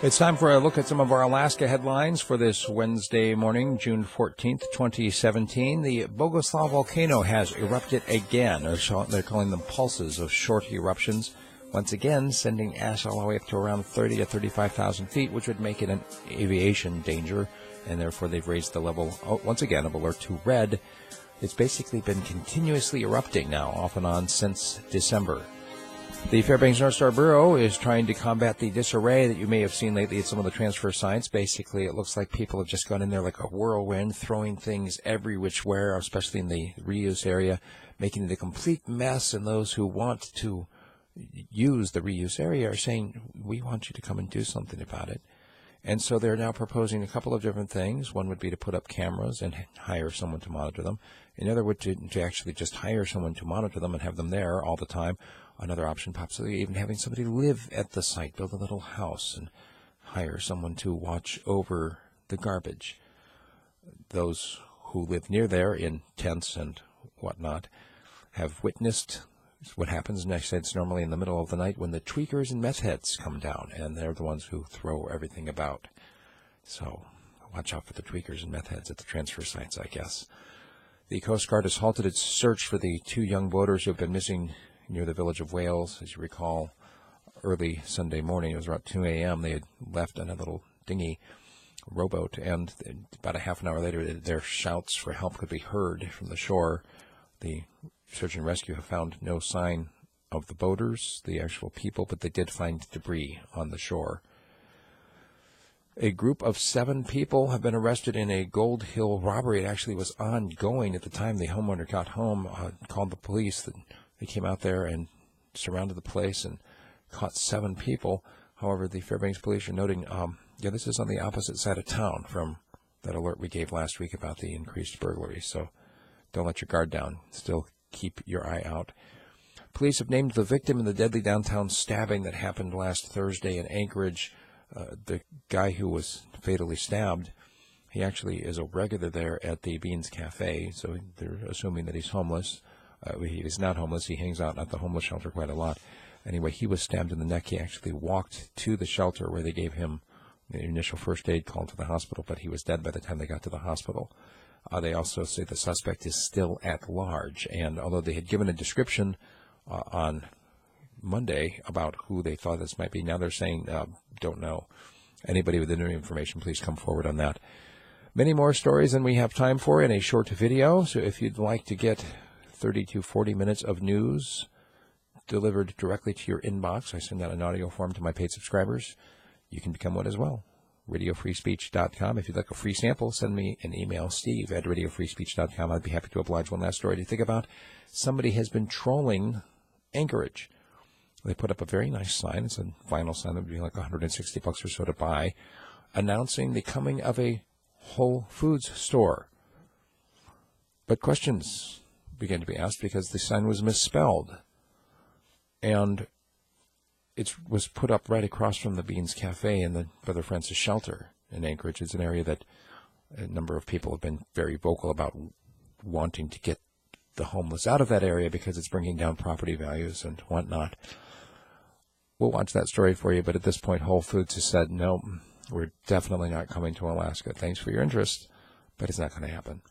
It's time for a look at some of our Alaska headlines for this Wednesday morning, June 14th, 2017. The Bogoslof Volcano has erupted again. They're calling them pulses of short eruptions. Once again, sending ash all the way up to around 30 to 35,000 feet, which would make it an aviation danger. And therefore, they've raised the level, once again, of alert to red. It's basically been continuously erupting now, off and on, since December. The Fairbanks North Star Borough is trying to combat the disarray that you may have seen lately at some of the transfer sites. Basically, it looks like people have just gone in there like a whirlwind, throwing things every which where, especially in the reuse area, making it a complete mess. And those who want to use the reuse area are saying, we want you to come and do something about it. And so they're now proposing a couple of different things. One would be to put up cameras and hire someone to monitor them. Another would to actually just hire someone to monitor them and have them there all the time. Another option possibly even having somebody live at the site, build a little house and hire someone to watch over the garbage. Those who live near there in tents and whatnot have witnessed what happens next. It's normally in the middle of the night when the tweakers and meth heads come down, and they're the ones who throw everything about. So watch out for the tweakers and meth heads at the transfer sites, I guess. The Coast Guard has halted its search for the two young boaters who have been missing near the village of Wales. As you recall, early Sunday morning, it was around 2 a.m., they had left on a little dinghy rowboat, and about a half an hour later, their shouts for help could be heard from the shore. The search and rescue have found no sign of the boaters, the actual people, but they did find debris on the shore. A group of 7 people have been arrested in a Goldhill robbery. It actually was ongoing at the time the homeowner got home, called the police. They came out there and surrounded the place and caught 7 people. However, the Fairbanks police are noting, this is on the opposite side of town from that alert we gave last week about the increased burglary. So don't let your guard down. Still keep your eye out. Police have named the victim in the deadly downtown stabbing that happened last Thursday in Anchorage. The guy who was fatally stabbed, he actually is a regular there at the Beans Cafe, so they're assuming that he's homeless. He is not homeless. He hangs out at the homeless shelter quite a lot. Anyway, he was stabbed in the neck. He actually walked to the shelter where they gave him the initial first aid call to the hospital, but he was dead by the time they got to the hospital. They also say the suspect is still at large, and although they had given a description on Monday about who they thought this might be, now they're saying, don't know. Anybody with any information, please come forward on that. Many more stories than we have time for in a short video, so if you'd like to get 30 to 40 minutes of news delivered directly to your inbox, I send out an audio form to my paid subscribers. You can become one as well. RadioFreeSpeech.com. If you'd like a free sample, send me an email, steve@RadioFreeSpeech.com. I'd be happy to oblige. One last story to think about. Somebody has been trolling Anchorage. They put up a very nice sign. It's a vinyl sign that would be like $160 or so to buy, announcing the coming of a Whole Foods store. But questions began to be asked because the sign was misspelled. And it was put up right across from the Beans Cafe in the Brother Francis shelter in Anchorage. It's an area that a number of people have been very vocal about wanting to get the homeless out of that area because it's bringing down property values and whatnot. We'll watch that story for you, but at this point, Whole Foods has said, no, we're definitely not coming to Alaska. Thanks for your interest, but it's not going to happen.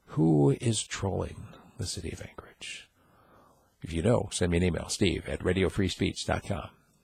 Who is trolling the city of Anchorage? If you know, send me an email, steve@radiofreespeech.com.